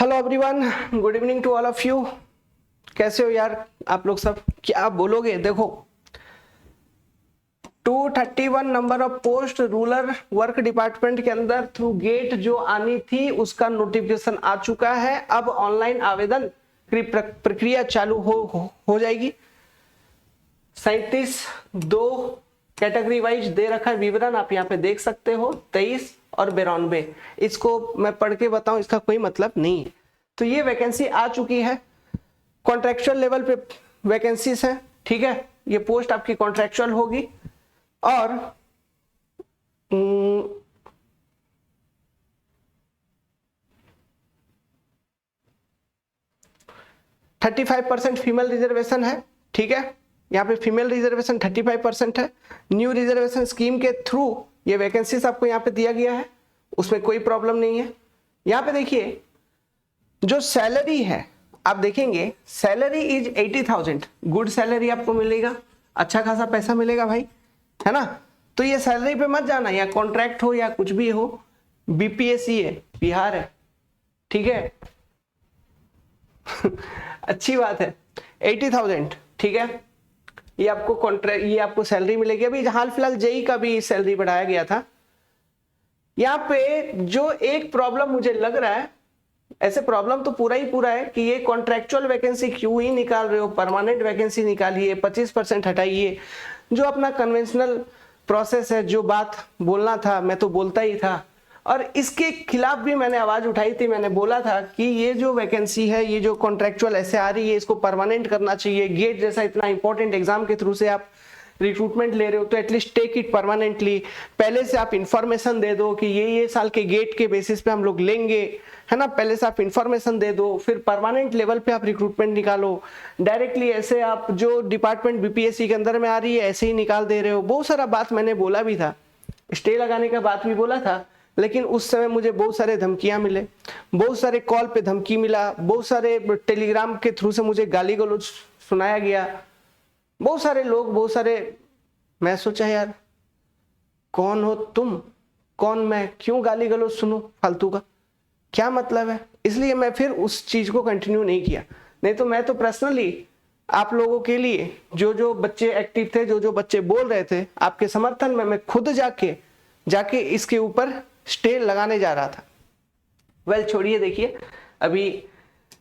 Hello everyone, good evening to all of you. कैसे हो यार आप लोग सब? क्या बोलोगे? देखो 231 number of post rural work department के अंदर थ्रू गेट जो आनी थी उसका नोटिफिकेशन आ चुका है। अब ऑनलाइन आवेदन की प्रक्रिया चालू हो जाएगी। 37(2) कैटेगरी वाइज दे रखा है विवरण, आप यहाँ पे देख सकते हो। 23 और 92, इसको मैं पढ़ के बताऊं इसका कोई मतलब नहीं है। तो ये वैकेंसी आ चुकी है, कॉन्ट्रेक्चुअल लेवल पे वैकेंसीज है, ठीक है। ये पोस्ट आपकी कॉन्ट्रेक्चुअल होगी और 35% फीमेल रिजर्वेशन है, ठीक है। यहाँ पे फीमेल रिजर्वेशन 35% है। न्यू रिजर्वेशन स्कीम के थ्रू ये वैकेंसीज आपको यहाँ पे दिया गया है, उसमें कोई प्रॉब्लम नहीं है। यहाँ पे देखिए जो सैलरी है, आप देखेंगे सैलरी इज 80,000। गुड सैलरी आपको मिलेगा, अच्छा खासा पैसा मिलेगा भाई, है ना। तो ये सैलरी पे मत जाना, या कॉन्ट्रैक्ट हो या कुछ भी हो, बीपीएससी है, बिहार है, ठीक है। अच्छी बात है। 80,000, ठीक है। ये आपको कॉन्ट्रैक्ट, ये आपको सैलरी मिलेगी। अभी हाल फिलहाल जेई का भी सैलरी बढ़ाया गया था। यहाँ पे जो एक प्रॉब्लम मुझे लग रहा है, ऐसे प्रॉब्लम तो पूरा ही पूरा है कि ये कॉन्ट्रैक्चुअल वैकेंसी क्यों ही निकाल रहे हो, परमानेंट वैकेंसी निकालिए, 25% हटाइए। जो अपना कन्वेंशनल प्रोसेस है, जो बात बोलना था मैं तो बोलता ही था, और इसके खिलाफ भी मैंने आवाज उठाई थी। मैंने बोला था कि ये जो वैकेंसी है, ये जो कॉन्ट्रैक्चुअल ऐसे आ रही है, इसको परमानेंट करना चाहिए। गेट जैसा इतना इंपॉर्टेंट एग्जाम के थ्रू से आप रिक्रूटमेंट ले रहे हो तो एटलीस्ट टेक इट परमानेंटली। पहले से आप इंफॉर्मेशन दे दो कि ये साल के गेट के बेसिस पे हम लोग लेंगे, है ना। पहले से आप इंफॉर्मेशन दे दो, फिर परमानेंट लेवल पे आप रिक्रूटमेंट निकालो। डायरेक्टली ऐसे आप जो डिपार्टमेंट बीपीएससी के अंदर में आ रही है ऐसे ही निकाल दे रहे हो। बहुत सारा बात मैंने बोला भी था, स्टे लगाने का बात भी बोला था, लेकिन उस समय मुझे बहुत सारे धमकियां मिले, बहुत सारे कॉल पे धमकी मिला, बहुत सारे टेलीग्राम के थ्रू से मुझे गाली गलौज सुनाया गया, बहुत सारे लोग, बहुत सारे। मैं सोचा यार कौन हो तुम, कौन मैं, क्यों गाली गलौज सुनूं फालतू का, क्या मतलब है। इसलिए मैं फिर उस चीज को कंटिन्यू नहीं किया। नहीं तो मैं तो पर्सनली आप लोगों के लिए, जो जो बच्चे एक्टिव थे, जो जो बच्चे बोल रहे थे, आपके समर्थन में मैं खुद जाके इसके ऊपर स्टे लगाने जा रहा था। वेल छोड़िए, देखिए अभी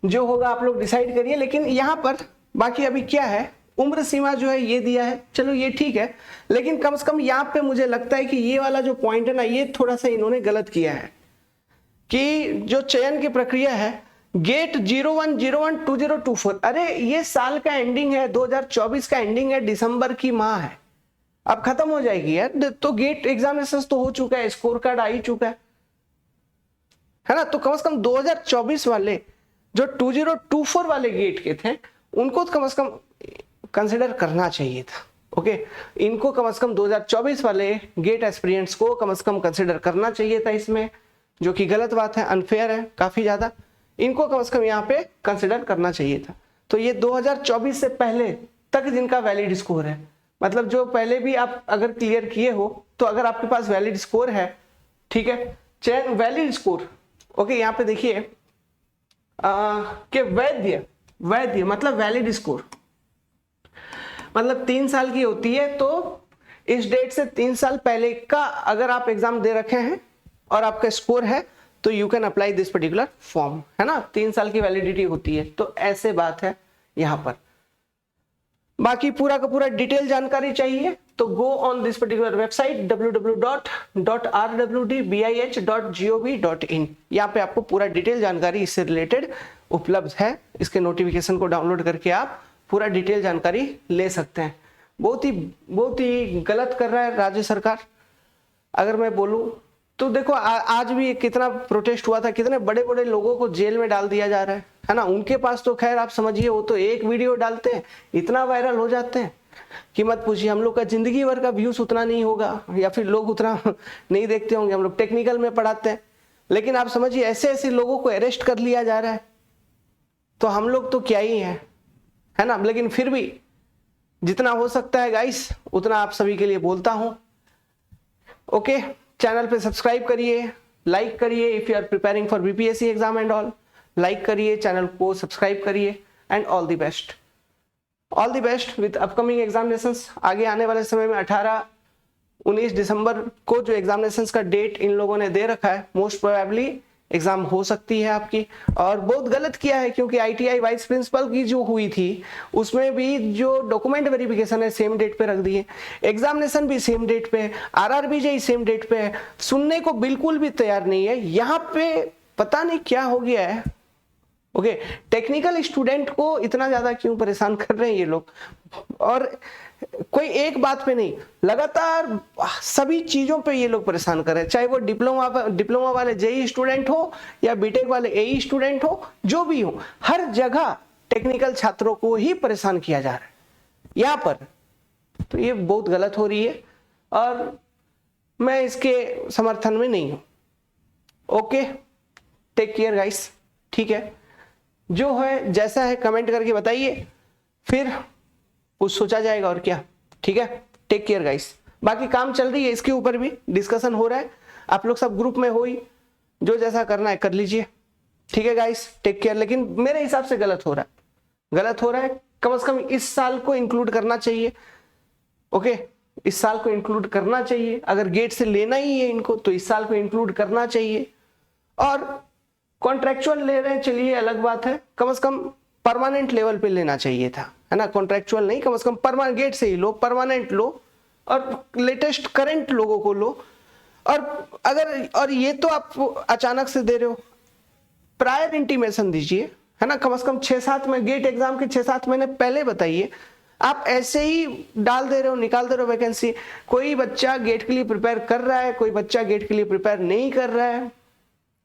जो होगा आप लोग डिसाइड करिए। लेकिन यहाँ पर बाकी अभी क्या है, उम्र सीमा जो है ये दिया है, चलो ये ठीक है। लेकिन कम से कम यहाँ पे मुझे लगता है कि ये वाला जो पॉइंट है ना, ये थोड़ा सा इन्होंने गलत किया है कि जो चयन की प्रक्रिया है, गेट 01/01/2024, अरे ये साल का एंडिंग है, 2024 का एंडिंग है, दिसंबर की माह है, अब खत्म हो जाएगी यार। तो गेट एग्जामिनेशन तो हो चुका है, स्कोर कार्ड आ ही चुका है ना। तो कम से कम 2024 वाले जो 2024 वाले गेट के थे उनको तो कम से कम कंसिडर करना चाहिए था। ओके, इनको कम से कम 2024 वाले गेट एस्पिरेंट्स को कम से कम कंसिडर करना चाहिए था इसमें, जो कि गलत बात है, अनफेयर है काफी ज्यादा। इनको कम से कम यहाँ पे कंसिडर करना चाहिए था। तो ये 2024 से पहले तक जिनका वैलिड स्कोर है, मतलब जो पहले भी आप अगर क्लियर किए हो, तो अगर आपके पास वैलिड स्कोर है, ठीक है, चयन वैलिड स्कोर। ओके, यहाँ पे देखिए कि वैध मतलब वैलिड स्कोर मतलब 3 साल की होती है। तो इस डेट से 3 साल पहले का अगर आप एग्जाम दे रखे हैं और आपका स्कोर है तो you can apply this particular form, है ना। 3 साल की वैलिडिटी होती है, तो ऐसे बात है यहाँ पर। बाकी पूरा का पूरा डिटेल जानकारी चाहिए तो go on this particular website www.rwdbih.gov.in। यहाँ पे आपको पूरा डिटेल जानकारी इससे रिलेटेड उपलब्ध है। इसके नोटिफिकेशन को डाउनलोड करके आप पूरा डिटेल जानकारी ले सकते हैं। बहुत ही गलत कर रहा है राज्य सरकार, अगर मैं बोलूं तो। देखो आज भी कितना प्रोटेस्ट हुआ था, कितने बड़े बड़े लोगों को जेल में डाल दिया जा रहा है ना। उनके पास तो खैर आप समझिए, वो तो एक वीडियो डालते हैं इतना वायरल हो जाते हैं कि मत पूछिए। हम लोग का जिंदगी भर का व्यूज उतना नहीं होगा, या फिर लोग उतना नहीं देखते होंगे, हम लोग टेक्निकल में पढ़ाते हैं। लेकिन आप समझिए ऐसे ऐसे लोगों को अरेस्ट कर लिया जा रहा है, तो हम लोग तो क्या ही है ना। लेकिन फिर भी जितना हो सकता है गाइस, उतना आप सभी के लिए बोलता हूं। ओके, चैनल पे सब्सक्राइब करिए, लाइक करिए if you are preparing for BPSC exam and all. Like करिए, चैनल को सब्सक्राइब करिए and all the best. All the best with upcoming examinations. आगे आने वाले समय में 18-19 दिसंबर को जो एग्जामिनेशंस का डेट इन लोगों ने दे रखा है, मोस्ट प्रोबेबली एग्जाम हो सकती है आपकी। और बहुत गलत किया है, क्योंकि आईटीआई वाइस प्रिंसिपल की जो हुई थी उसमें भी जो डॉक्यूमेंट वेरिफिकेशन है सेम डेट पे रख दिए, एग्जामिनेशन भी सेम डेट पे है, आरआरबी जेईई सेम डेट पे है, सुनने को बिल्कुल भी तैयार नहीं है। यहाँ पे पता नहीं क्या हो गया है। ओके, टेक्निकल स्टूडेंट को इतना ज्यादा क्यों परेशान कर रहे हैं ये लोग, और कोई एक बात पे नहीं, लगातार सभी चीजों पे ये लोग परेशान कर रहे हैं, चाहे वो डिप्लोमा वाले जेईई स्टूडेंट हो या बीटेक वाले एई स्टूडेंट हो, जो भी हो, हर जगह टेक्निकल छात्रों को ही परेशान किया जा रहा है यहाँ पर। तो ये बहुत गलत हो रही है और मैं इसके समर्थन में नहीं हूं। Okay, take care guys. ठीक है, जो है जैसा है कमेंट करके बताइए, फिर कुछ सोचा जाएगा और क्या। ठीक है, टेक केयर गाइस। बाकी काम चल रही है, इसके ऊपर भी डिस्कशन हो रहा है, आप लोग सब ग्रुप में हो ही, जो जैसा करना है कर लीजिए। ठीक है गाइस, टेक केयर। लेकिन मेरे हिसाब से गलत हो रहा है, गलत हो रहा है। कम से कम इस साल को इंक्लूड करना चाहिए। ओके, इस साल को इंक्लूड करना चाहिए। अगर गेट से लेना ही है इनको तो इस साल को इंक्लूड करना चाहिए। और कॉन्ट्रेक्चुअल ले रहे हैं, चलिए अलग बात है, कम से कम परमानेंट लेवल पे लेना चाहिए था, है ना। कॉन्ट्रेक्चुअल नहीं, कम से कम परमानेंट गेट से ही लो, परमानेंट लो और लेटेस्ट करंट लोगों को लो। और ये तो आप अचानक से दे रहे हो, प्रायर इंटीमेशन दीजिए, है ना। कम से कम 6-7 में गेट एग्जाम के 6-7 महीने पहले बताइए। आप ऐसे ही डाल दे रहे हो, निकाल दे रहे हो वैकेंसी। कोई बच्चा गेट के लिए प्रिपेयर कर रहा है, कोई बच्चा गेट के लिए प्रिपेयर नहीं कर रहा है,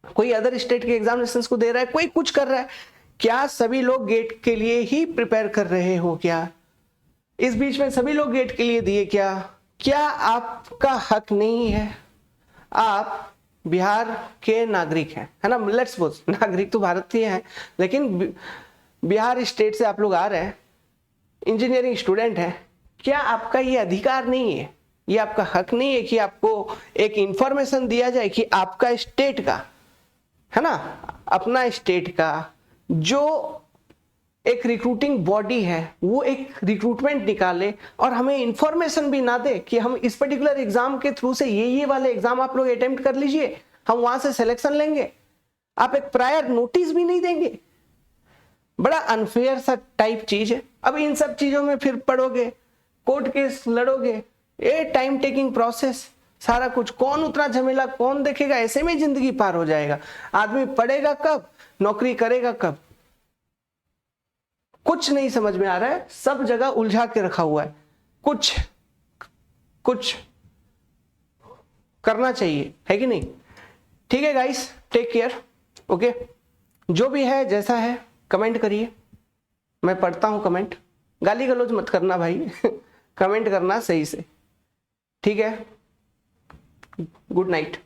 कोई अदर स्टेट के एग्जामिनेशंस को दे रहा है, कोई कुछ कर रहा है। क्या सभी लोग गेट के लिए ही प्रिपेयर कर रहे हो क्या? इस बीच में सभी लोग गेट के लिए दिए क्या? क्या आपका हक नहीं है? आप बिहार के नागरिक हैं, है ना। लेट्स सपोज नागरिक तो भारतीय हैं, लेकिन बिहार स्टेट से आप लोग आ रहे हैं, इंजीनियरिंग स्टूडेंट हैं। क्या आपका ये अधिकार नहीं है, ये आपका हक नहीं है कि आपको एक इंफॉर्मेशन दिया जाए कि आपका स्टेट का, है ना, अपना स्टेट का जो एक रिक्रूटिंग बॉडी है वो एक रिक्रूटमेंट निकाले और हमें इंफॉर्मेशन भी ना दे कि हम इस पर्टिकुलर एग्जाम के थ्रू से ये वाले एग्जाम आप लोग अटेम्प्ट कर लीजिए, हम वहां से सिलेक्शन लेंगे। आप एक प्रायर नोटिस भी नहीं देंगे। बड़ा अनफेयर सा टाइप चीज है। अब इन सब चीजों में फिर पढ़ोगे, कोर्ट केस लड़ोगे, ये टाइम टेकिंग प्रोसेस, सारा कुछ, कौन उतना झमेला कौन देखेगा, ऐसे में जिंदगी पार हो जाएगा। आदमी पढ़ेगा कब, नौकरी करेगा कब, कुछ नहीं समझ में आ रहा है। सब जगह उलझा के रखा हुआ है। कुछ करना चाहिए, है कि नहीं। ठीक है गाइस, टेक केयर। ओके, जो भी है जैसा है कमेंट करिए, मैं पढ़ता हूं कमेंट। गाली गलौज मत करना भाई कमेंट करना सही से। ठीक है, गुड नाइट।